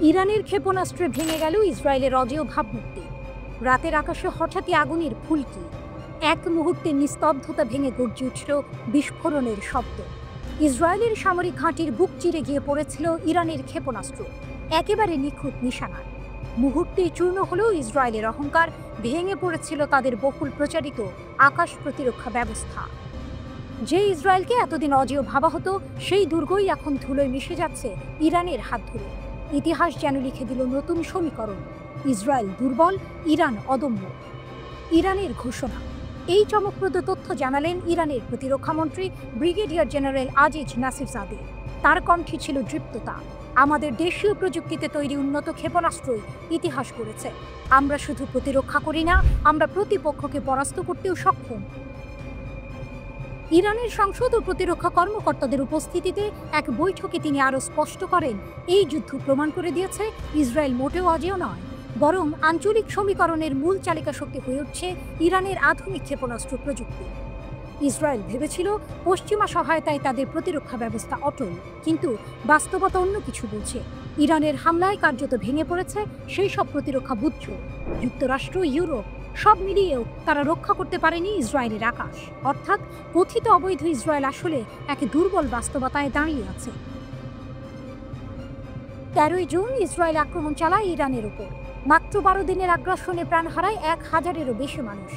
ইরানের ক্ষেপণাস্ত্রে ভেঙে গেল ইসরায়েলের অজেয় ভাবমূর্তি। রাতের আকাশে হঠাৎই আগুনের ফুলকি, এক মুহূর্তে নিস্তব্ধতা ভেঙে গর্জে উঠল বিস্ফোরণের শব্দ। ইসরায়েলের সামরিক ঘাঁটির বুক চিরে গিয়ে পড়েছিল ইরানের ক্ষেপণাস্ত্র, একেবারে নিখুঁত নিশানায়। মুহূর্তেই চূর্ণ হলেও ইসরায়েলের অহংকার, ভেঙে পড়েছিল তাদের বহুল প্রচারিত আকাশ প্রতিরক্ষা ব্যবস্থা। যে ইসরায়েলকে এতদিন অজেয় ভাবা হতো, সেই দুর্গই এখন ধুলোয় মিশে যাচ্ছে ইরানের হাত ধরে। ইতিহাস যেন লিখে দিল নতুন সমীকরণ, ইসরায়েল দুর্বল, ইরান অদম্য। ইরানের ঘোষণা। এই চমকপ্রদ তথ্য জানালেন ইরানের প্রতিরক্ষামন্ত্রী ব্রিগেডিয়ার জেনারেল আজিজ নাসিরজাদে। তার কণ্ঠে ছিল দৃপ্ততা। আমাদের দেশীয় প্রযুক্তিতে তৈরি উন্নত ক্ষেপণাস্ত্রই ইতিহাস গড়েছে। আমরা শুধু প্রতিরক্ষা করি না, আমরা প্রতিপক্ষকে পরাস্ত করতেও সক্ষম। ইরানের সংসদ ও প্রতিরক্ষা কর্মকর্তাদের উপস্থিতিতে এক বৈঠকে তিনি আরও স্পষ্ট করেন, এই যুদ্ধ প্রমাণ করে দিয়েছে ইসরায়েল মোটেও অজেয় নয়, বরং আঞ্চলিক সমীকরণের মূল চালিকা শক্তি হয়ে উঠছে ইরানের আধুনিক ক্ষেপণাস্ত্র প্রযুক্তি। ইসরায়েল ভেবেছিল পশ্চিমা সহায়তায় তাদের প্রতিরক্ষা ব্যবস্থা অটল, কিন্তু বাস্তবতা অন্য কিছু বলছে। ইরানের হামলায় কার্যত ভেঙে পড়েছে সেই সব প্রতিরক্ষা বুদ্ধ। যুক্তরাষ্ট্র, ইউরোপ সব মিলিয়েও তারা রক্ষা করতে পারেনি ইসরায়েলের আকাশ। অর্থাৎ কথিত অবৈধ ইসরায়েল আসলে এক দুর্বল বাস্তবতায় দাঁড়িয়ে আছে। 13ই জুন ইসরায়েল আক্রমণ চালায় ইরানের উপর। মাত্র 12 দিনের আগ্রাসনে প্রাণ হারায় 1000-এরও বেশি মানুষ।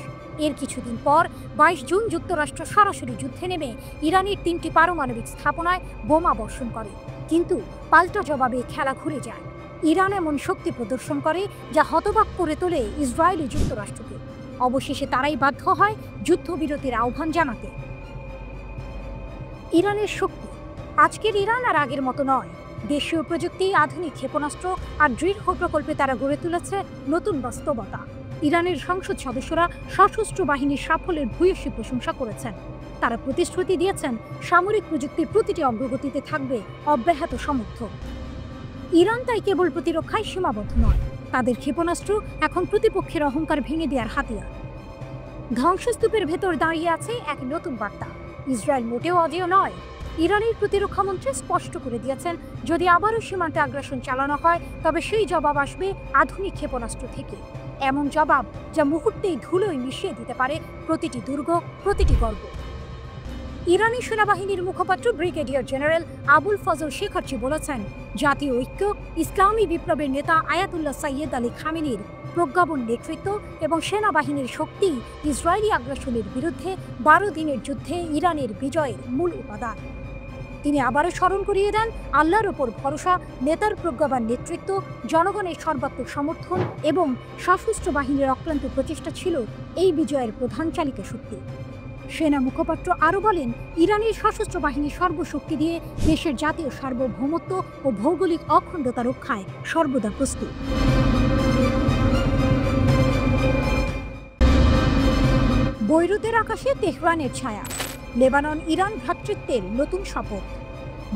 এর কিছুদিন পর 22 জুন যুক্তরাষ্ট্র সরাসরি যুদ্ধে নেমে ইরানের 3টি পারমাণবিক স্থাপনায় বোমা বর্ষণ করে। কিন্তু পাল্টা জবাবে খেলা ঘুরে যায়। ইরান এমন শক্তি প্রদর্শন করে যা হতবাক করে তোলে ইসরায়েল ও যুক্তরাষ্ট্রকে। অবশেষে তারাই বাধ্য হয় যুদ্ধবিরতির আহ্বান জানাতে। ইরানের শক্তি। আজকের ইরান আর আগের মতো নয়। দেশীয় প্রযুক্তি, আধুনিক ক্ষেপণাস্ত্র আর দৃঢ় প্রকল্পে তারা গড়ে তুলেছে নতুন বাস্তবতা। ইরানের সংসদ সদস্যরা সশস্ত্র বাহিনীর সাফল্যের ভূয়সী প্রশংসা করেছেন। তারা প্রতিশ্রুতি দিয়েছেন সামরিক প্রযুক্তির প্রতিটি অগ্রগতিতে থাকবে অব্যাহত সমর্থন। ইরান তাই কেবল প্রতিরক্ষায় সীমাবদ্ধ নয়, তাদের ক্ষেপণাস্ত্র এখন প্রতিপক্ষের অহংকার ভেঙে দেওয়ার হাতিয়ার। ধ্বংসস্তূপের ভেতর দাঁড়িয়ে আছে এক নতুন বার্তা, ইসরায়েল মোটেও অজেয় নয়। ইরানের প্রতিরক্ষামন্ত্রী স্পষ্ট করে দিয়েছেন, যদি আবারও সীমান্তে আগ্রাসন চালানো হয় তবে সেই জবাব আসবে আধুনিক ক্ষেপণাস্ত্র থেকে। এমন জবাব যা মুহূর্তেই ধুলোয় মিশিয়ে দিতে পারে প্রতিটি দুর্গ, প্রতিটি গর্ব। ইরানি সেনাবাহিনীর মুখপাত্র ব্রিগেডিয়ার জেনারেল আবুল ফজল শেখারচি বলেছেন, জাতীয় ঐক্য, ইসলামী বিপ্লবের নেতা আয়াতুল্লাহ সাইয়েদ আলী খামেনির প্রজ্ঞাপন নেতৃত্ব এবং সেনাবাহিনীর শক্তি ইসরায়েলি আগ্রাসনের বিরুদ্ধে 12 দিনের যুদ্ধে ইরানের বিজয়ের মূল উপাদান। তিনি আবারও স্মরণ করিয়ে দেন, আল্লাহর ওপর ভরসা, নেতার প্রজ্ঞাবান নেতৃত্ব, জনগণের সর্বাত্মক সমর্থন এবং সশস্ত্র বাহিনীর অক্লান্ত প্রচেষ্টা ছিল এই বিজয়ের প্রধান চালিকা শক্তি। সেনা মুখপাত্র আরও বলেন, ইরানের সশস্ত্র বাহিনী সর্বশক্তি দিয়ে দেশের জাতীয় সার্বভৌমত্ব ও ভৌগোলিক অখণ্ডতা রক্ষায় সর্বদা প্রস্তুত। বৈরুতের আকাশে তেহরানের ছায়া, লেবানন ইরান ভ্রাতৃত্বের নতুন শপথ।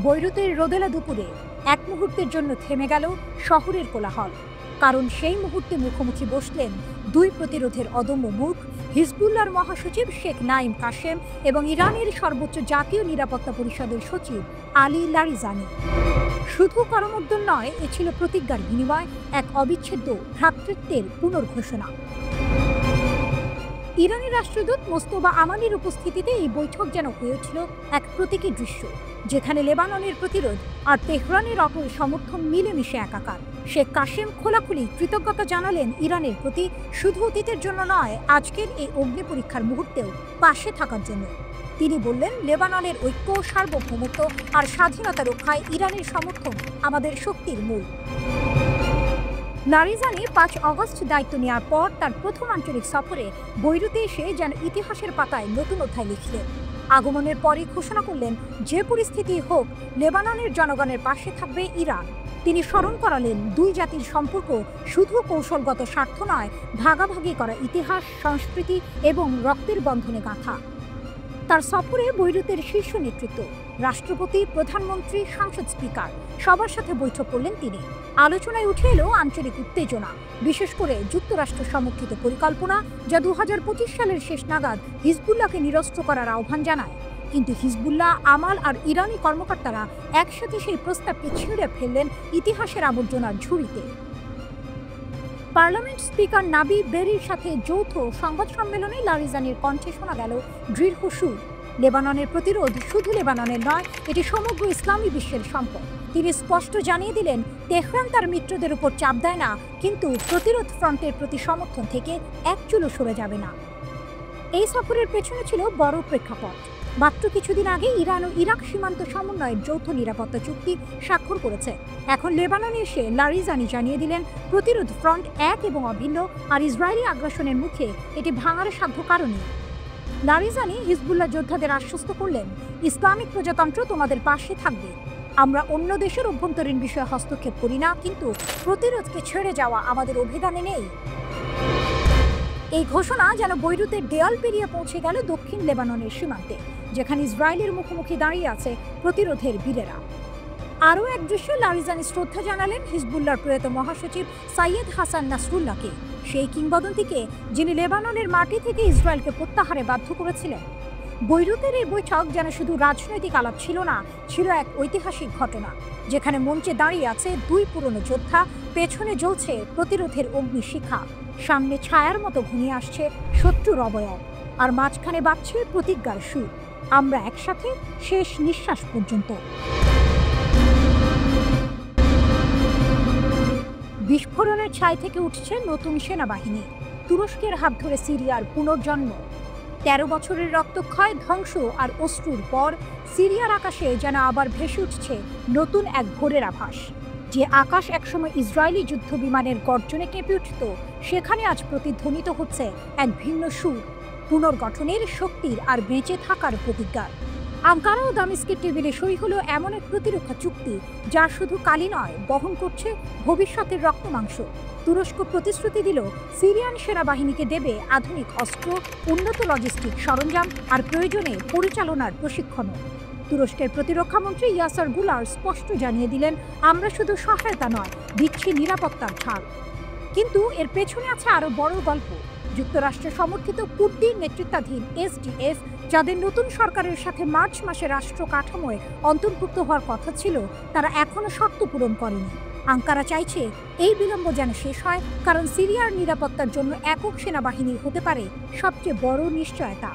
বৈরুতের রোদেলা দুপুরে এক মুহূর্তের জন্য থেমে গেল শহরের কোলাহল, কারণ সেই মুহূর্তে মুখোমুখি বসলেন দুই প্রতিরোধের অদম্য মুখ, হিজবুল্লাহর মহাসচিব শেখ নাঈম কাশেম এবং ইরানের সর্বোচ্চ জাতীয় নিরাপত্তা পরিষদের সচিব আলী লারিজানি। শুধু করমর্দন নয়, এ ছিল প্রতিজ্ঞার বিনিময়, এক অবিচ্ছেদ্য ভ্রাতৃত্বের পুনর্ঘোষণা। ইরানি রাষ্ট্রদূত মোস্তফা আমানির উপস্থিতিতে এই বৈঠক যেন হয়ে উঠল এক প্রতীকী দৃশ্য, যেখানে লেবাননের প্রতিরোধ আর তেহরানের অটল সমর্থন মিলেমিশে একাকার। শেখ কাশেম খোলাখুলি কৃতজ্ঞতা জানালেন ইরানের প্রতি, শুধু অতীতের জন্য নয়, আজকের এই অগ্নি পরীক্ষার মুহূর্তেও পাশে থাকার জন্য। তিনি বললেন, লেবাননের ঐক্য, সার্বভৌমত্ব আর স্বাধীনতা রক্ষায় ইরানের সমর্থন আমাদের শক্তির মূল। লারিজানি 5 আগস্ট দায়িত্ব নেওয়ার পর তার প্রথম আঞ্চলিক সফরে বৈরুতে এসে যেন ইতিহাসের পাতায় নতুন অধ্যায় লিখলেন। আগমনের পরই ঘোষণা করলেন, যে পরিস্থিতি হোক লেবাননের জনগণের পাশে থাকবে ইরান। তিনি স্মরণ করালেন, দুই জাতির সম্পর্ক শুধু কৌশলগত স্বার্থ নয়, ভাগাভাগি করা ইতিহাস, সংস্কৃতি এবং রক্তের বন্ধনে গাঁথা। তার সফরে বৈরুতের শীর্ষ নেতৃত্ব, রাষ্ট্রপতি, প্রধানমন্ত্রী, সংসদ স্পিকার সবার সাথে বৈঠক করলেন তিনি। আলোচনায় উঠে এলো আঞ্চলিক উত্তেজনা, বিশেষ করে যুক্তরাষ্ট্র সমর্থিত পরিকল্পনা যা 2025 সালের শেষ নাগাদ হিজবুল্লাহকে নিরস্ত্র করার আহ্বান জানায়। কিন্তু হিজবুল্লাহ, আমাল আর ইরানি কর্মকর্তারা একসাথে সেই প্রস্তাবকে ছিঁড়ে ফেললেন ইতিহাসের আবর্জনার ঝুড়িতে। পার্লামেন্ট স্পিকার নাবি বেরির সাথে যৌথ সংবাদ সম্মেলনে লারিজানির কণ্ঠে শোনা গেল দৃঢ় সুর। লেবাননের প্রতিরোধ শুধু লেবাননের নয়, এটি সমগ্র ইসলামী বিশ্বের সম্পদ। তিনি স্পষ্ট জানিয়ে দিলেন, তেহরান তার মিত্রদের উপর চাপ দেয় না, কিন্তু প্রতিরোধ ফ্রন্টের প্রতি সমর্থন থেকে এক চুলও সরে যাবে না। এই সফরের পেছনে ছিল বড় প্রেক্ষাপট। মাত্র কিছুদিন আগে ইরান ও ইরাক সীমান্ত সমন্বয়ের যৌথ নিরাপত্তা চুক্তি স্বাক্ষর করেছে। এখন লেবাননে এসে লারিজানি জানিয়ে দিলেন, প্রতিরোধ ফ্রন্ট এক এবং অভিন্ন, আর ইসরায়েলি আগ্রাসনের মুখে এটি ভাঙার সাধ্য কারণে। লারিজানি হিজবুল্লাহ যোদ্ধাদের আশ্বস্ত করলেন, ইসলামিক প্রজাতন্ত্র তোমাদের পাশে থাকবে। আমরা অন্য দেশের অভ্যন্তরীণ বিষয়ে হস্তক্ষেপ করি না, কিন্তু প্রতিরোধকে ছেড়ে যাওয়া আমাদের অভিধানে নেই। এই ঘোষণা যেন বৈরুতের দেয়াল পেরিয়ে পৌঁছে গেল দক্ষিণ লেবাননের সীমান্তে, যেখানে ইসরায়েলের মুখোমুখি দাঁড়িয়ে আছে প্রতিরোধের বীরেরা। আরও এক দৃশ্যে লারিজানি শ্রদ্ধা জানালেন হিজবুল্লাহর প্রয়াত মহাসচিব সাইয়েদ হাসান নাসরুল্লাহকে, সেই কিংবদন্তিকে যিনি লেবাননের মাটি থেকে ইসরায়েলকে প্রত্যাহারে বাধ্য করেছিলেন। বৈরুতের এই বৈঠক যেন শুধু রাজনৈতিক আলাপ ছিল না, ছিল এক ঐতিহাসিক ঘটনা, যেখানে মঞ্চে দাঁড়িয়ে আছে দুই পুরনো যোদ্ধা, পেছনে জ্বলছে প্রতিরোধের অগ্নিশিখা, সামনে ছায়ার মতো ঘনিয়ে আসছে শত্রুর অবয়ব, আর মাঝখানে বাজছে প্রতিজ্ঞার সুর, আমরা একসাথে শেষ নিঃশ্বাস পর্যন্ত। বিস্ফোরণের ছাই থেকে উঠছে নতুন সেনাবাহিনী, তুরস্কের হাত ধরে সিরিয়ার পুনর্জন্ম। ১৩ বছরের রক্তক্ষয়, ধ্বংস আর অশ্রুর পর সিরিয়ার আকাশে যেন আবার ভেসে উঠছে নতুন এক ভোরের আভাস। যে আকাশ একসময় ইসরায়েলি যুদ্ধ বিমানের গর্জনে কেঁপে উঠত, সেখানে আজ প্রতিধ্বনিত হচ্ছে এক ভিন্ন সুর, পুনর্গঠনের, শক্তির আর বেঁচে থাকার প্রতিজ্ঞা। আঙ্কারা ও দামেস্কের টেবিলে সই হলো এমন এক প্রতিরক্ষা চুক্তি, যা শুধু কালি নয়, বহন করছে ভবিষ্যতের রক্তমাংস। তুরস্ক প্রতিশ্রুতি দিল, সিরিয়ান সেনাবাহিনীকে দেবে আধুনিক অস্ত্র, উন্নত লজিস্টিক সরঞ্জাম আর প্রয়োজনে পরিচালনার প্রশিক্ষণও। তুরস্কের প্রতিরক্ষামন্ত্রী ইয়াসার গুলার স্পষ্ট জানিয়ে দিলেন, আমরা শুধু সহায়তা নয়, দিচ্ছি নিরাপত্তার ছাড়। কিন্তু এর পেছনে আছে আরও বড় গল্প। যুক্তরাষ্ট্র সমর্থিত কুর্দির নেতৃত্বাধীন এসডিএফ, যাদের নতুন সরকারের সাথে মার্চ মাসে রাষ্ট্র কাঠামোয় অন্তর্ভুক্ত হওয়ার কথা ছিল, তারা এখনও শর্ত পূরণ করেনি। আঙ্কারা চাইছে এই বিলম্ব যেন শেষ হয়, কারণ সিরিয়ার নিরাপত্তার জন্য একক সেনাবাহিনী হতে পারে সবচেয়ে বড় নিশ্চয়তা।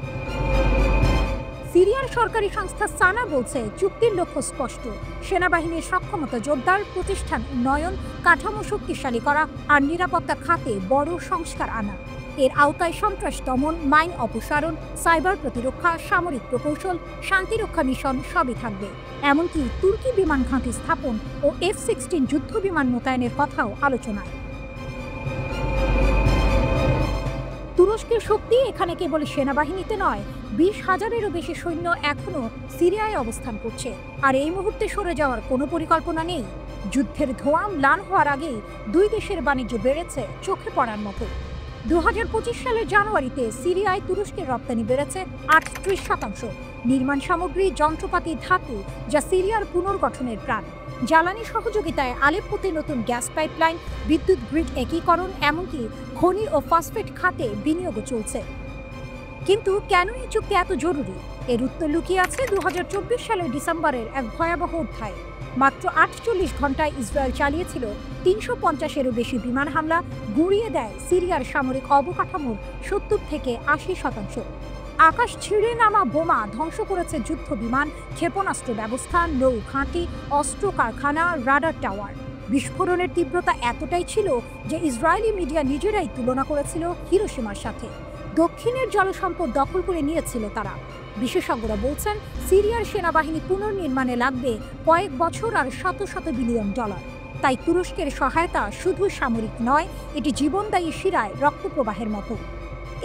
সিরিয়ার সরকারি সংস্থা সানা বলছে, চুক্তির লক্ষ্য স্পষ্ট, সেনাবাহিনীর সক্ষমতা জোরদার, প্রতিষ্ঠান উন্নয়ন, কাঠামো শক্তিশালী করা আর নিরাপত্তা খাতে বড় সংস্কার আনা। এর আওতায় সন্ত্রাস দমন, মাইন অপসারণ, সাইবার প্রতিরক্ষা, সামরিক প্রকৌশল, শান্তিরক্ষা মিশন সবই থাকবে। এমনকি তুর্কি বিমান ঘাঁটি স্থাপন ও F-16 যুদ্ধ বিমান মোতায়েনের কথাও আলোচনায়। তুরস্কের শক্তি এখানে কেবল সেনাবাহিনীতে নয়, 20,000-এরও বেশি সৈন্য এখনও সিরিয়ায় অবস্থান করছে, আর এই মুহূর্তে সরে যাওয়ার কোনো পরিকল্পনা নেই। যুদ্ধের ধোঁয়া ম্লান হওয়ার আগেই দুই দেশের বাণিজ্য বেড়েছে চোখে পড়ার মতো। 2025 সালের জানুয়ারিতে সিরিয়ায় তুরস্কের রপ্তানি বেড়েছে 38%। নির্মাণ সামগ্রী, যন্ত্রপাতি, ধাতু, যা সিরিয়ার পুনর্গঠনের প্রাণ। জ্বালানি সহযোগিতায় আলেপ্পোতে নতুন গ্যাস পাইপলাইন, বিদ্যুৎ গ্রিড একীকরণ, এমনকি খনি ও ফসফেট খাতে বিনিয়োগও চলছে। কিন্তু কেন এই চুক্তি এত জরুরি? এর উত্তর লুকিয়ে আছে 2024 সালের ডিসেম্বরের এক ভয়াবহ অধ্যায়ে। মাত্র 48 ঘন্টায় ইসরায়েল চালিয়েছিল 350-এরও বেশি বিমান হামলা, গুঁড়িয়ে দেয় সিরিয়ার সামরিক অবকাঠামোর 70 থেকে 80%। আকাশ ছিঁড়ে নামা বোমা ধ্বংস করেছে যুদ্ধ বিমান, ক্ষেপণাস্ত্র ব্যবস্থা, নৌ ঘাঁটি, অস্ত্র কারখানা, রাডার টাওয়ার। বিস্ফোরণের তীব্রতা এতটাই ছিল যে ইসরায়েলি মিডিয়া নিজেরাই তুলনা করেছিল হিরোশিমার সাথে। দক্ষিণের জলসম্পদ দখল করে নিয়েছিল তারা। বিশেষজ্ঞরা বলছেন, সিরিয়ার সেনাবাহিনী পুনর্নির্মাণে লাগবে কয়েক বছর আর শত শত বিলিয়ন ডলার। তাই তুরস্কের সহায়তা শুধু সামরিক নয়, এটি জীবনদায়ী শিরায় রক্তপ্রবাহের মতো।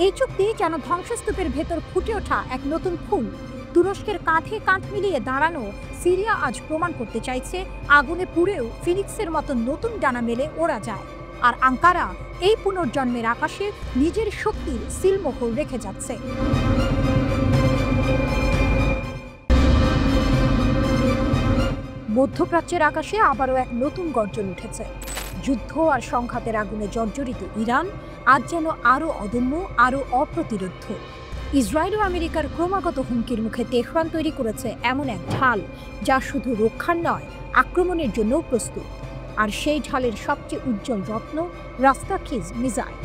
এই চুক্তি যেন ধ্বংসস্তূপের ভেতর ফুটে ওঠা এক নতুন ফুল। তুরস্কের কাঁধে কাঁধ মিলিয়ে দাঁড়ানো সিরিয়া আজ প্রমাণ করতে চাইছে, আগুনে পুড়েও ফিনিক্সের মতো নতুন ডানা মেলে ওড়া যায়। আর আঙ্কারা এই পুনর্জন্মের আকাশে নিজের শক্তির সিলমোহর রেখে যাচ্ছে। মধ্যপ্রাচ্যের আকাশে আবারও এক নতুন গর্জন উঠেছে। যুদ্ধ আর সংঘাতের আগুনে জর্জরিত ইরান আজ যেন আরও অদম্য, আরও অপ্রতিরোধ্য। ইসরায়েল ও আমেরিকার ক্রমাগত হুমকির মুখে তেহরান তৈরি করেছে এমন এক ঢাল যা শুধু রক্ষার নয়, আক্রমণের জন্যও প্রস্তুত। আর সেই ঢালের সবচেয়ে উজ্জ্বল রত্ন রাস্তাখিজ মিসাইল।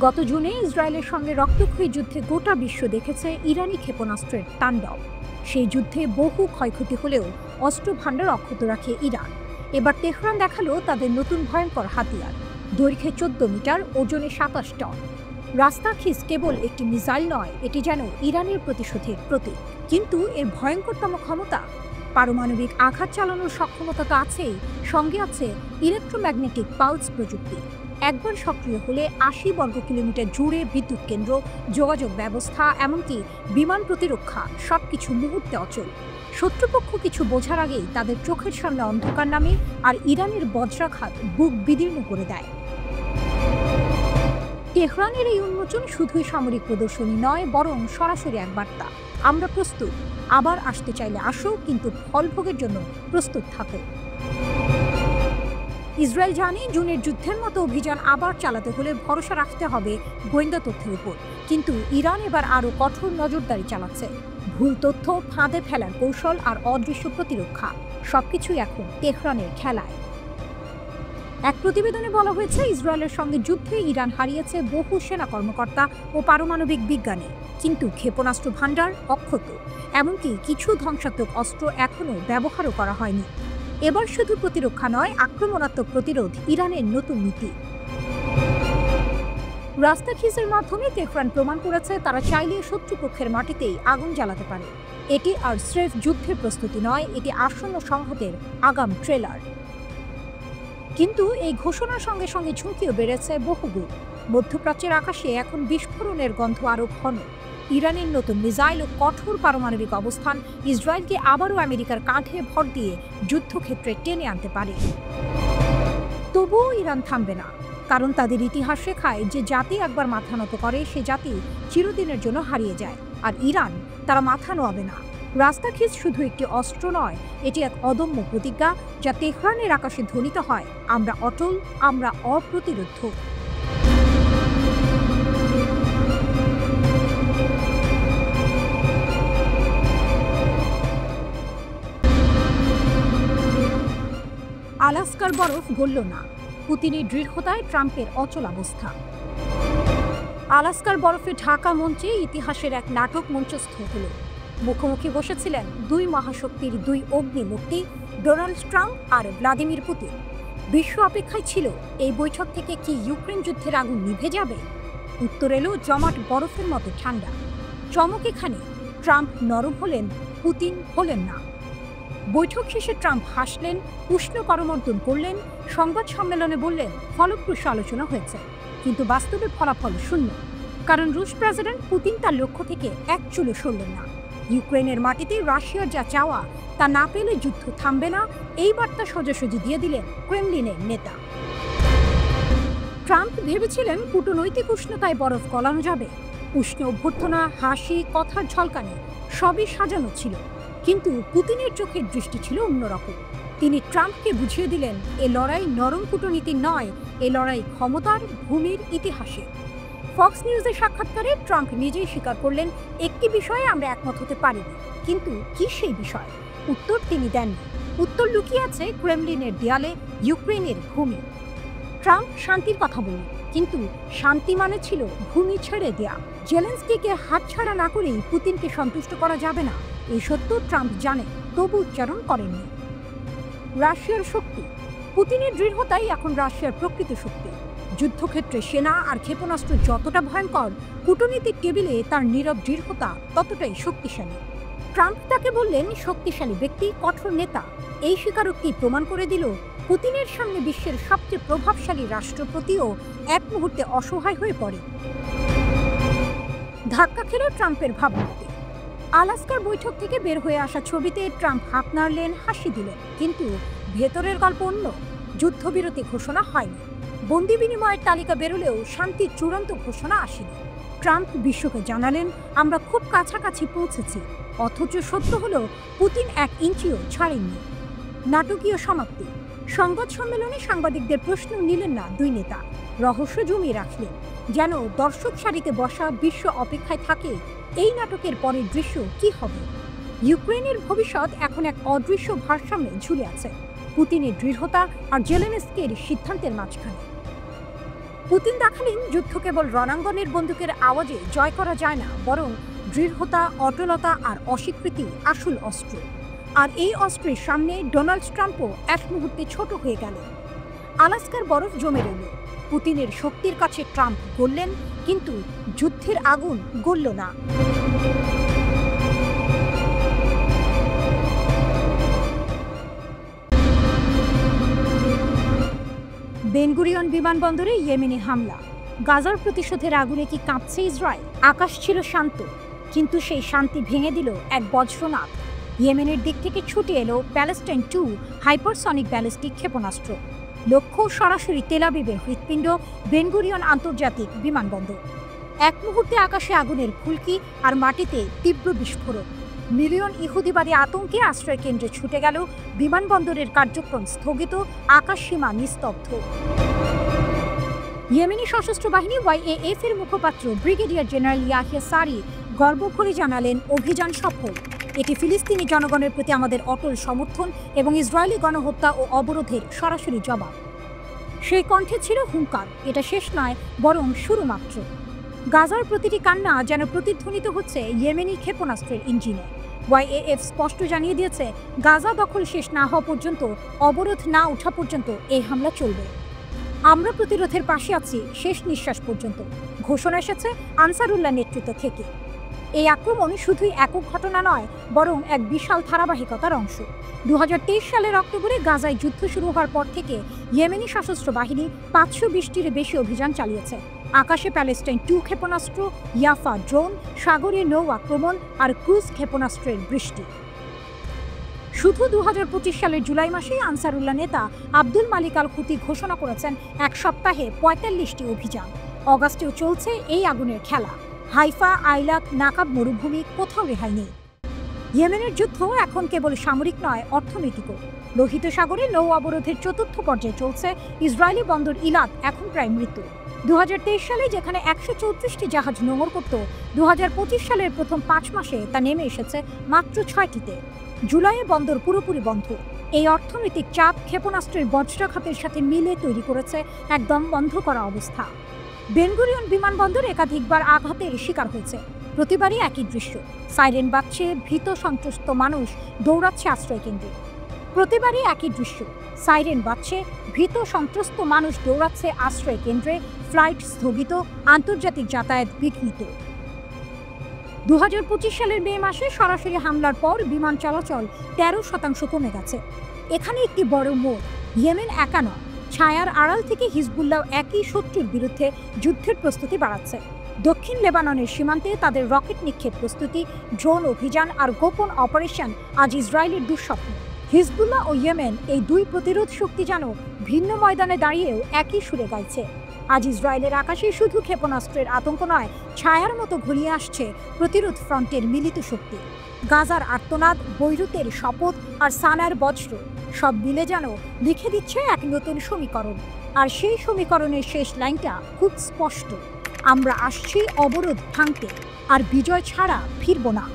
গত জুনে ইসরায়েলের সঙ্গে রক্তক্ষয়ী যুদ্ধে গোটা বিশ্ব দেখেছে ইরানি ক্ষেপণাস্ত্রের তাণ্ডব। সেই যুদ্ধে বহু ক্ষয়ক্ষতি হলেও অস্ত্র ভাণ্ডার অক্ষত রাখে ইরান। এবার তেহরান দেখালো তাদের নতুন ভয়ঙ্কর হাতিয়ার, দৈর্ঘ্যে 14 মিটার, ওজনে 27 টন। রাস্তাখিজ কেবল একটি মিসাইল নয়, এটি যেন ইরানের প্রতিশোধের প্রতীক। কিন্তু এর ভয়ঙ্করতম ক্ষমতা, পারমাণবিক আঘাত চালানোর সক্ষমতা তো আছেই, সঙ্গে আছে ইলেকট্রোম্যাগনেটিক পালস প্রযুক্তি। একবার সক্রিয় হলে 80 বর্গ কিলোমিটার জুড়ে বিদ্যুৎ কেন্দ্র, যোগাযোগ ব্যবস্থা, এমনকি বিমান প্রতিরক্ষা সবকিছু মুহূর্তে অচল। শত্রুপক্ষ কিছু বোঝার আগেই তাদের চোখের সামনে অন্ধকার নামে, আর ইরানের বজ্রাঘাত বুক বিদীর্ণ করে দেয়। তেহরানের এই উন্মোচন শুধুই সামরিক প্রদর্শনী নয়, বরং সরাসরি এক বার্তা, আমরা প্রস্তুত। আবার আসতে চাইলে আসো, কিন্তু ফলভোগের জন্য প্রস্তুত থাকো। ইসরায়েল জানে জুনের যুদ্ধের মতো অভিযান আবার চালাতে হলে ভরসা রাখতে হবে গোয়েন্দা তথ্যের উপর। কিন্তু ইরান এবার আরও কঠোর নজরদারি চালাচ্ছে। ভুল তথ্য, ফাঁদে ফেলার কৌশল আর অদৃশ্য প্রতিরক্ষা সবকিছুই এখন তেহরানের খেলায়। এক প্রতিবেদনে বলা হয়েছে, ইসরায়েলের সঙ্গে যুদ্ধে ইরান হারিয়েছে বহু সেনা কর্মকর্তা ও পারমাণবিক বিজ্ঞানী, কিন্তু ক্ষেপণাস্ত্র ভাণ্ডার অক্ষত। এমনকি কিছু ধ্বংসাত্মক অস্ত্র এখনও ব্যবহারও করা হয়নি। এবার শুধু প্রতিরক্ষা নয়, আক্রমণাত্মক প্রতিরোধ ইরানের নতুন নীতি। রাস্তাখিজের মাধ্যমে তেহরান প্রমাণ করেছে তারা চাইলে শত্রুপক্ষের মাটিতেই আগুন জ্বালাতে পারে। এটি আর স্রেফ যুদ্ধের প্রস্তুতি নয়, এটি আসন্ন সংঘাতের আগাম ট্রেলার। কিন্তু এই ঘোষণার সঙ্গে সঙ্গে ঝুঁকিও বেড়েছে বহুগুণ। মধ্যপ্রাচ্যের আকাশে এখন বিস্ফোরণের গন্ধ আরও ঘন। ইরানের নতুন মিসাইল ও কঠোর পারমাণবিক অবস্থান ইসরায়েলকে আবারও আমেরিকার কাঁধে ভর দিয়ে যুদ্ধক্ষেত্রে টেনে আনতে পারে। তবুও ইরান থামবে না, কারণ তাদের ইতিহাস শেখায় যে জাতি একবার মাথা নত করে সে জাতি চিরদিনের জন্য হারিয়ে যায়। আর ইরান, তারা মাথা নোয়াবে না। রাস্তাখিজ শুধু একটি অস্ত্র নয়, এটি এক অদম্য প্রতিজ্ঞা যা তেহরানের আকাশে ধ্বনিত হয়, আমরা অটল, আমরা অপ্রতিরোধ্য। আলাস্কার বরফ গলল না, পুতিনের দৃঢ়তায় ট্রাম্পের অচল অবস্থা। আলাস্কার বরফে ঢাকা মঞ্চে ইতিহাসের এক নাটক মঞ্চস্থ হল। মুখোমুখি বসেছিলেন দুই মহাশক্তির দুই অগ্নিমূর্তি, ডোনাল্ড ট্রাম্প আর ভ্লাদিমির পুতিন। বিশ্ব অপেক্ষায় ছিল এই বৈঠক থেকে কি ইউক্রেন যুদ্ধের আগুন নিভে যাবে। উত্তর এলো জমাট বরফের মতো ঠান্ডা। চমক এখানে, ট্রাম্প নরম হলেন, পুতিন হলেন না। বৈঠক শেষে ট্রাম্প হাসলেন, উষ্ণ করমর্দন করলেন, সংবাদ সম্মেলনে বললেন ফলপ্রসূ আলোচনা হয়েছে, কিন্তু বাস্তবে ফলাফল শূন্য। কারণ রুশ প্রেসিডেন্ট পুতিন তার লক্ষ্য থেকে এক চুলো সরলেন না। ইউক্রেনের মাটিতে রাশিয়ার যা চাওয়া তা না পেলে যুদ্ধ থামবে না, এই বার্তা সোজাসুজি দিয়ে দিলেন ক্রেমলিনের নেতা। ট্রাম্প ভেবেছিলেন কূটনৈতিক উষ্ণতায় বরফ গলানো যাবে। উষ্ণ অভ্যর্থনা, হাসি, কথার ঝলকানি সবই সাজানো ছিল। কিন্তু পুতিনের চোখের দৃষ্টি ছিল অন্যরকম। তিনি ট্রাম্পকে বুঝিয়ে দিলেন এ লড়াই নরম কূটনীতি নয়, এ লড়াই ক্ষমতার, ভূমির, ইতিহাসে। ফক্স নিউজের সাক্ষাৎকারে ট্রাম্প নিজেই স্বীকার করলেন, একটি বিষয়ে আমরা একমত হতে পারিনি। কিন্তু কি সেই বিষয়? উত্তর তিনি দেননি। উত্তর লুকিয়ে আছে ক্রেমলিনের দেয়ালে, ইউক্রেনের ভূমি। ট্রাম্প শান্তির কথা বললেন, কিন্তু শান্তি মানে ছিল ভূমি ছেড়ে দেয়া। জেলেনস্কিকে হাতছাড়া না করেই পুতিনকে সন্তুষ্ট করা যাবে না, এই সত্য ট্রাম্প জানেন, তবু উচ্চারণ করেননি। রাশিয়ার শক্তি, পুতিনের দৃঢ়তাই এখন রাশিয়ার প্রকৃত শক্তি। যুদ্ধক্ষেত্রে সেনা আর ক্ষেপণাস্ত্র যতটা ভয়ঙ্কর, কূটনীতিক টেবিলে তার নীরব দৃঢ়তা ততটাই শক্তিশালী। ট্রাম্প তাকে বললেন শক্তিশালী ব্যক্তি, কঠোর নেতা। এই স্বীকারোক্তি প্রমাণ করে দিল পুতিনের সামনে বিশ্বের সবচেয়ে প্রভাবশালী রাষ্ট্রপতিও এক মুহূর্তে অসহায় হয়ে পড়ে। ধাক্কা খেল ট্রাম্পের ভাবমূর্তি। আলাস্কার বৈঠক থেকে বের হয়ে আসা ছবিতে ট্রাম্প হাত নাড়লেন, হাসি দিলেন, কিন্তু ভেতরের গল্প অন্য। যুদ্ধবিরতি ঘোষণা হয়নি, বন্দি বিনিময়ের তালিকা বেরোলেও শান্তির চূড়ান্ত ঘোষণা আসেনি। ট্রাম্প বিশ্বকে জানালেন, আমরা খুব কাছাকাছি পৌঁছেছি। অথচ সত্য হলো পুতিন 1 ইঞ্চিও ছাড়েননি। নাটকীয় সমাপ্তি। সংবাদ সম্মেলনে সাংবাদিকদের প্রশ্ন নিলেন না দুই নেতা, রহস্য জমিয়ে রাখলেন। যেন দর্শক সারিতে বসা বিশ্ব অপেক্ষায় থাকে এই নাটকের পরের দৃশ্য কি হবে। ইউক্রেনের ভবিষ্যৎ এখন এক অদৃশ্য ভারসাম্যে ঝুলে আছে পুতিনের দৃঢ়তা আর জেলেনস্কির সিদ্ধান্তের মাঝখানে। পুতিন দেখালেন যুদ্ধ কেবল রণাঙ্গনের বন্দুকের আওয়াজে জয় করা যায় না, বরং দৃঢ়তা, অটলতা আর অস্বীকৃতি আসল অস্ত্র। আর এই অস্ত্রের সামনে ডোনাল্ড ট্রাম্পও এক মুহূর্তে ছোট হয়ে গেলেন। আলাস্কার বরফ জমে রইল। পুতিনের শক্তির কাছে ট্রাম্প গললেন, কিন্তু যুদ্ধের আগুন গলল না। বেনগুরিয়ন বিমানবন্দরে ইয়েমেনি হামলা। গাজার প্রতিশোধের আগুনে কি কাঁপছে ইসরায়েল? আকাশ ছিল শান্ত, কিন্তু সেই শান্তি ভেঙে দিল এক বজ্রনাদ। ইয়েমেনের দিক থেকে ছুটে এলো প্যালেস্টাইন 2 হাইপারসনিক ব্যালিস্টিক ক্ষেপণাস্ত্র। লক্ষ্য সরাসরি তেল আবিবের হৃৎপিণ্ড বেনগুরিয়ন আন্তর্জাতিক বিমানবন্দর। এক মুহূর্তে আকাশে আগুনের ফুলকি আর মাটিতে তীব্র বিস্ফোরণ। মিলিয়ন ইহুদিবাদী আতঙ্কে আশ্রয় কেন্দ্রে ছুটে গেল। বিমানবন্দরের কার্যক্রম স্থগিত, আকাশসীমা নিস্তব্ধ। ইয়েমেনি সশস্ত্র বাহিনী YAF এর মুখপাত্র ব্রিগেডিয়ার জেনারেল ইয়াহিয়া সারি গর্ব করে জানালেন, অভিযান সফল। এটি ফিলিস্তিনি জনগণের প্রতি আমাদের অটল সমর্থন এবং ইসরায়েলি গণহত্যা ও অবরোধের সরাসরি জবাব। সেই কণ্ঠে ছিল হুঙ্কার, এটা শেষ নয়, বরং শুরু মাত্র। গাজার প্রতিটি কান্না যেন প্রতিধ্বনিত হচ্ছে ইয়েমেনি ক্ষেপণাস্ত্রের ইঞ্জিনে। YAF স্পষ্ট জানিয়ে দিয়েছে, গাজা দখল শেষ না হওয়া পর্যন্ত, অবরোধ না ওঠা পর্যন্ত এই হামলা চলবে। আমরা প্রতিরোধের পাশে আছি শেষ নিঃশ্বাস পর্যন্ত, ঘোষণা এসেছে আনসারুল্লাহ নেতৃত্ব থেকে। এই আক্রমণ শুধুই একক ঘটনা নয়, বরং এক বিশাল ধারাবাহিকতার অংশ। 2023 সালের অক্টোবরে গাজায় যুদ্ধ শুরু হওয়ার পর থেকে ইয়েমেনি সশস্ত্র বাহিনী 520টির বেশি অভিযান চালিয়েছে। আকাশে প্যালেস্টাইন 2 ক্ষেপণাস্ত্র, ইয়াফা ড্রোন, সাগরে নৌ আক্রমণ আর ক্রুজ ক্ষেপণাস্ত্রের বৃষ্টি। শুধু 2025 সালের জুলাই মাসেই আনসারুল্লাহ নেতা আব্দুল মালিক আল হুতি ঘোষণা করেছেন এক সপ্তাহে 45টি অভিযান। অগাস্টেও চলছে এই আগুনের খেলা। হাইফা, আইলাক, নাকাব মরুভূমি, কোথাও রেহাই নেই। ইয়েমেনের যুদ্ধ এখন কেবল সামরিক নয়, অর্থনৈতিকও। লোহিত সাগরে নৌ অবরোধের 4র্থ পর্যায়ে চলছে। ইসরায়েলি বন্দর ইলাত এখন প্রায় মৃত্যু। 2023 সালে যেখানে 134টি জাহাজ নোঙর করত, 2025 সালের প্রথম 5 মাসে তা নেমে এসেছে মাত্র 6টিতে। জুলাইয়ে বন্দর পুরোপুরি বন্ধ। এই অর্থনৈতিক চাপ ক্ষেপণাস্ত্রের বজ্রাঘাতের সাথে মিলে তৈরি করেছে একদম বন্ধ করা অবস্থা। বেনগুরিয়ন বিমানবন্দর একাধিকবার আঘাতের শিকার হয়েছে। প্রতিবারই একই দৃশ্য, সাইরেন বাজছে, ভীত সন্ত্রস্ত মানুষ দৌড়াচ্ছে আশ্রয় কেন্দ্রে। প্রতিবারই একই দৃশ্য, সাইরেন বাজছে, ভীত সন্ত্রস্ত মানুষ দৌড়াচ্ছে আশ্রয় কেন্দ্রে। ফ্লাইট স্থগিত, আন্তর্জাতিক যাতায়াত বিঘ্নিত। 2025 সালের মে মাসে সরাসরি হামলার পর বিমান চলাচল 13% কমে গেছে। এখানে একটি বড় মোড়। ইয়েমেন একা নয়, ছায়ার আড়াল থেকে হিজবুল্লাহ একই শত্রুর বিরুদ্ধে যুদ্ধের প্রস্তুতি বাড়াচ্ছে। দক্ষিণ লেবাননের সীমান্তে তাদের রকেট নিক্ষেপ প্রস্তুতি, ড্রোন অভিযান আর গোপন অপারেশন আজ ইসরায়েলের দুঃস্বপ্ন। হিজবুল্লাহ ও ইয়েমেন, এই দুই প্রতিরোধ শক্তি যেন ভিন্ন ময়দানে দাঁড়িয়েও একই সুরে গাইছে। আজ ইসরায়েলের আকাশে শুধু ক্ষেপণাস্ত্রের আতঙ্ক নয়, ছায়ার মতো ঘনিয়ে আসছে প্রতিরোধ ফ্রন্টের মিলিত শক্তি। গাজার আর্তনাদ, বৈরুতের শপথ আর সানার বজ্র সব মিলে যেন লিখে দিচ্ছে এক নতুন সমীকরণ। আর সেই সমীকরণের শেষ লাইনটা খুব স্পষ্ট, আমরা আসছি অবরোধ ভাঙতে, আর বিজয় ছাড়া ফিরব না।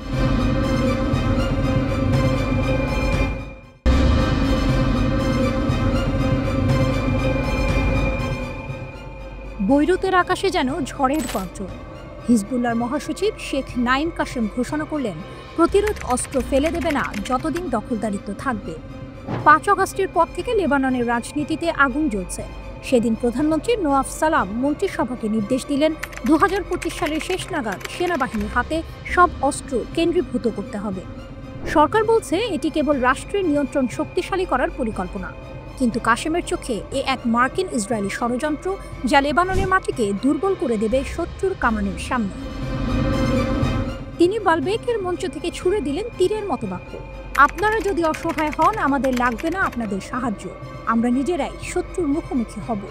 বৈরুতের আকাশে যেন ঝড়ের গর্জন। হিজবুল্লাহর মহাসচিব শেখ নাইম কাসেম ঘোষণা করলেন, প্রতিরোধ অস্ত্র ফেলে দেবে না যতদিন দখলদারিত্ব থাকবে। 5 আগস্টের পর থেকে লেবাননের রাজনীতিতে আগুন জ্বলছে। সেদিন প্রধানমন্ত্রী নোয়াফ সালাম মন্ত্রিসভাকে নির্দেশ দিলেন, 2025 সালের শেষ নাগাদ সেনাবাহিনীর হাতে সব অস্ত্র কেন্দ্রীভূত করতে হবে। সরকার বলছে এটি কেবল রাষ্ট্রের নিয়ন্ত্রণ শক্তিশালী করার পরিকল্পনা, কিন্তু কাশেমের চোখে এ এক মার্কিন ইসরায়েলি ষড়যন্ত্র, যা লেবাননের মাটিকে দুর্বল করে দেবে শত্রুর কামানের সামনে। তিনি বালবেকের মঞ্চ থেকে ছুড়ে দিলেন তীরের মতো বাক্য, আপনারা যদি অসহায় হন, আমাদের লাগবে না আপনাদের সাহায্য, আমরা নিজেরাই শত্রুর মুখোমুখি হব।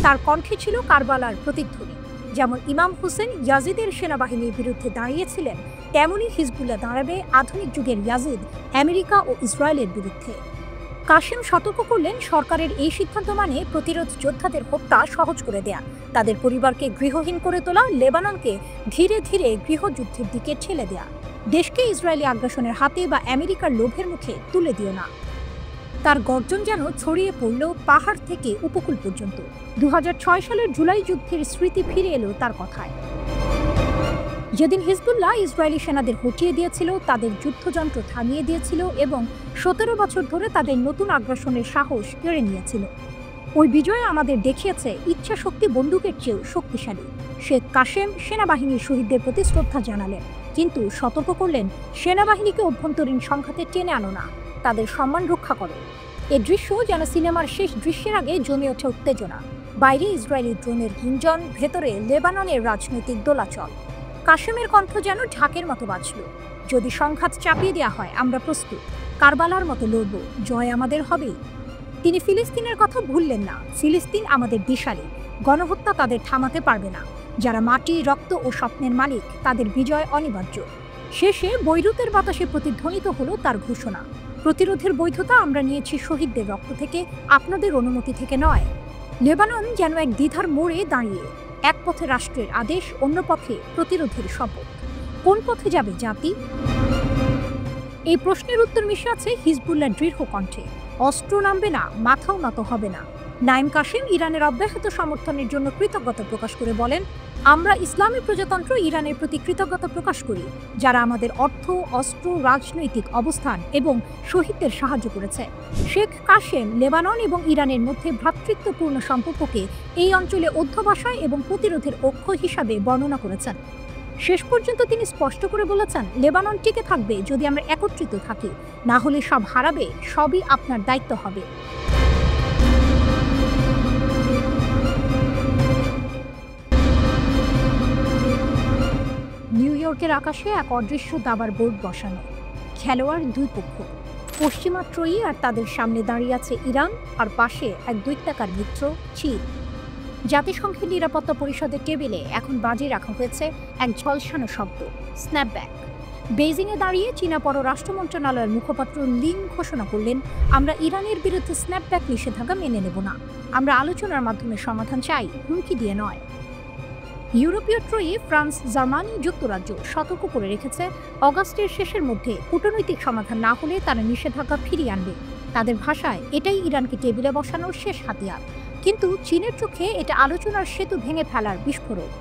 তার কণ্ঠে ছিল কারবালার প্রতিধ্বনি। যেমন ইমাম হুসেন ইয়াজিদের সেনাবাহিনীর বিরুদ্ধে দাঁড়িয়েছিলেন, তেমনই হিজবুল্লাহ দাঁড়াবে আধুনিক যুগের ইয়াজিদ, আমেরিকা ও ইসরায়েলের বিরুদ্ধে। কাশেম সতর্ক করলেন, সরকারের এই সিদ্ধান্ত মানে প্রতিরোধ যোদ্ধাদের হত্যা সহজ করে দেয়া, তাদের পরিবারকে গৃহহীন করে তোলা, লেবাননকে ধীরে ধীরে গৃহযুদ্ধের দিকে ঠেলে দেয়া। দেশকে ইসরায়েলি আগ্রাসনের হাতে বা আমেরিকার লোভের মুখে তুলে দিও না। তার গর্জন যেন ছড়িয়ে পড়ল পাহাড় থেকে উপকূল পর্যন্ত। 2006 সালের জুলাই যুদ্ধের স্মৃতি ফিরে এলো তার কথায়। যেদিন হিজবুল্লাহ ইসরায়েলি সেনাদের হটিয়ে দিয়েছিল, তাদের যুদ্ধযন্ত্র থামিয়ে দিয়েছিল এবং 17 বছর ধরে তাদের নতুন আগ্রাসনের সাহস কেড়ে নিয়েছিল। ওই বিজয় আমাদের দেখিয়েছে ইচ্ছা শক্তি বন্দুকের চেয়েও শক্তিশালী। শেখ কাশেম সেনাবাহিনীর শহীদদের প্রতি শ্রদ্ধা জানালেন, কিন্তু সতর্ক করলেন, সেনাবাহিনীকে অভ্যন্তরীণ সংঘাতে টেনে আনো না, তাদের সম্মান রক্ষা করো। এ দৃশ্য যেন সিনেমার শেষ দৃশ্যের আগে জমে ওঠে উত্তেজনা। বাইরে ইসরায়েলি ড্রোনের গুঞ্জন, ভেতরে লেবাননের রাজনৈতিক দোলাচল। কাশেমের কণ্ঠ যেন ঢাকের মতো বাজল, যদি সংঘাত চাপিয়ে দেওয়া হয় আমরা প্রস্তুত, কারবালার মতো লড়ব, জয় আমাদের হবেই। তিনি ফিলিস্তিনের কথা ভুললেন না। ফিলিস্তিন আমাদের দিশারি, গণহত্যা তাদের থামাতে পারবে না। যারা মাটি, রক্ত ও স্বপ্নের মালিক, তাদের বিজয় অনিবার্য। শেষে বৈরুতের বাতাসে প্রতিধ্বনিত হলো তার ঘোষণা, প্রতিরোধের বৈধতা আমরা নিয়েছি শহীদদের রক্ত থেকে, আপনাদের অনুমতি থেকে নয়। লেবানন যেন এক দ্বিধার মোড়ে দাঁড়িয়ে, এক পথে রাষ্ট্রের আদেশ, অন্য পথে প্রতিরোধের শপথ। কোন পথে যাবে জাতি? এই প্রশ্নের উত্তর মিশে আছে হিজবুল্লাহর দৃঢ় কণ্ঠে, অস্ত্র নামবে না, মাথাও নত হবে না। নাইম কাশেম ইরানের অব্যাহত সমর্থনের জন্য কৃতজ্ঞতা প্রকাশ করে বলেন, আমরা ইসলামী প্রজাতন্ত্র ইরানের প্রতি কৃতজ্ঞতা প্রকাশ করি, যারা আমাদের অর্থ, অস্ত্র, রাজনৈতিক অবস্থান এবং শহীদদের সাহায্য করেছে। শেখ কাশেম লেবানন এবং ইরানের মধ্যে ভ্রাতৃত্বপূর্ণ সম্পর্ককে এই অঞ্চলে অধ্যবসায় এবং প্রতিরোধের অক্ষ হিসাবে বর্ণনা করেছেন। শেষ পর্যন্ত তিনি স্পষ্ট করে বলেছেন, লেবানন টিকে থাকবে যদি আমরা একত্রিত থাকি, না হলে সব হারাবে, সবই আপনার দায়িত্ব হবে। নিউ ইয়র্কের আকাশে এক অদৃশ্য দাবার বোর্ড বসানো, খেলোয়াড় দুই পক্ষ, পশ্চিমা ত্রয়ী আর তাদের সামনে দাঁড়িয়ে আছে ইরান, আর পাশে এক দৈত্যাকার মিত্র চীন। জাতিসংঘের নিরাপত্তা পরিষদের টেবিলে এখন বাজি রাখা হয়েছে এক ঝলসানো শব্দ, স্ন্যাপব্যাক। বেইজিংয়ে দাঁড়িয়ে চীনা পররাষ্ট্র মন্ত্রণালয়ের মুখপাত্র লিন ঘোষণা করলেন, আমরা ইরানের বিরুদ্ধে স্ন্যাপব্যাক নিষেধাজ্ঞা মেনে নেব না, আমরা আলোচনার মাধ্যমে সমাধান চাই, হুমকি দিয়ে নয়। ইউরোপীয় ত্রয়ী ফ্রান্স, জার্মানি, যুক্তরাজ্য সতর্ক করে রেখেছে, অগাস্টের শেষের মধ্যে কূটনৈতিক সমাধান না হলে তারা নিষেধাজ্ঞা ফিরিয়ে আনবে। তাদের ভাষায় এটাই ইরানকে টেবিলে বসানোর শেষ হাতিয়ার। কিন্তু চীনের চোখে এটা আলোচনার সেতু ভেঙে ফেলার বিস্ফোরক।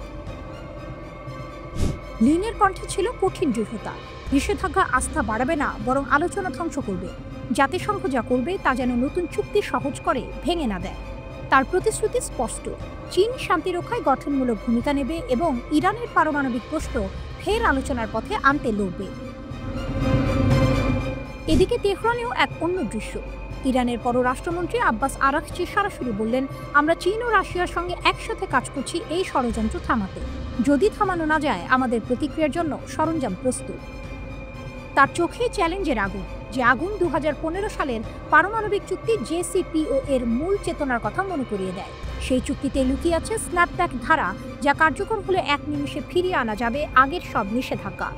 লিনের কণ্ঠে ছিল কঠিন দৃঢ়তা, নিষেধাজ্ঞা আস্থা বাড়াবে না, বরং আলোচনা ধ্বংস করবে। জাতিসংঘ যা করবে তা যেন নতুন চুক্তি সহজ করে, ভেঙে না দেয়। তার প্রতিশ্রুতি স্পষ্ট, চীন শান্তি রক্ষায় গঠনমূলক ভূমিকা নেবে এবং ইরানের পারমাণবিক প্রশ্ন ফের আলোচনার পথে আনতে লড়বে। এদিকে তেহরানেও এক অন্য দৃশ্য। ইরানের পররাষ্ট্রমন্ত্রী আব্বাস আরাকচি সরাসরি বললেন, আমরা চীন ও রাশিয়ার সঙ্গে একসাথে কাজ করছি এই ষড়যন্ত্র থামাতে। যদি থামানো না যায়, আমাদের প্রতিক্রিয়ার জন্য সরঞ্জাম প্রস্তুত। তার চোখে চ্যালেঞ্জের আগুন, যে আগুন 2015 সালের পারমাণবিক চুক্তি JCPOA এর মূল চেতনার কথা মনে করিয়ে দেয়। সেই চুক্তিতে লুকিয়ে আছে স্ন্যাপব্যাক ধারা, যা কার্যকর হলে এক নিমিষে ফিরিয়ে আনা যাবে আগের সব নিষেধাজ্ঞা।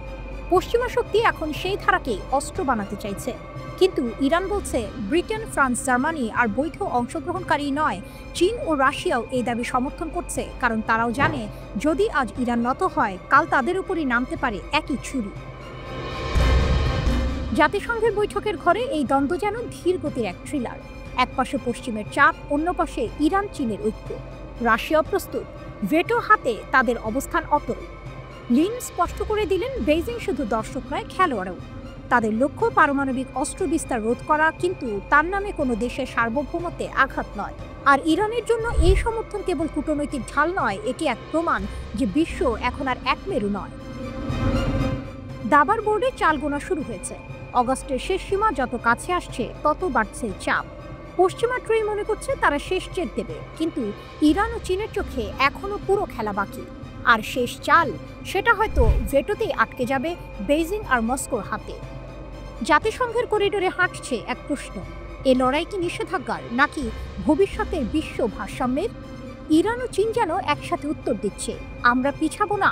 পশ্চিমা শক্তি এখন সেই ধারাকেই অস্ত্র বানাতে চাইছে। কিন্তু ইরান বলছে, ব্রিটেন, ফ্রান্স, জার্মানি আর বৈধ অংশগ্রহণকারী নয়, চীন ও রাশিয়াও এই দাবি সমর্থন করছে, কারণ তারাও জানে যদি আজ ইরান নত হয়, কাল তাদের উপরই নামতে পারে একই ছুরি। জাতিসংঘের বৈঠকের ঘরে এই দ্বন্দ্ব যেন ধীর গতির এক থ্রিলার। এক পাশে পশ্চিমের চাপ, অন্য পাশে ইরান চীনের ঐক্য। রাশিয়া প্রস্তুত, ভেটো হাতে তাদের অবস্থান অটল। লিন স্পষ্ট করে দিলেন, বেইজিং শুধু দর্শক নয়, খেলোয়াড়ও। তাদের লক্ষ্য পারমাণবিক অস্ত্র বিস্তার রোধ করা, কিন্তু তার নামে কোনো দেশের সার্বভৌমত্বে আঘাত নয়। আর ইরানের জন্য এই সমর্থন কেবল কূটনৈতিক ঢাল নয়, এটি এক প্রমাণ যে বিশ্ব এখন আর এক মেরু নয়। দাবার বোর্ডে চাল গোনা শুরু হয়েছে। অগাস্টের শেষ সীমা যত কাছে আসছে, তত বাড়ছে চাপ। পশ্চিমা ত্রয়ী মনে করছে তারা শেষ চেক দেবে, কিন্তু ইরান ও চীনের চোখে এখনো পুরো খেলা বাকি। আর শেষ চাল, সেটা হয়তো ভেটোতেই আটকে যাবে, বেইজিং আর মস্কোর হাতে। জাতিসংঘের করিডোরে হাঁটছে এক প্রশ্ন, এ লড়াই কি নিষেধাজ্ঞার নাকি ভবিষ্যতের বিশ্ব ভারসাম্যের? ইরান ও চীন যেন একসাথে উত্তর দিচ্ছে, আমরা পিছাবো না।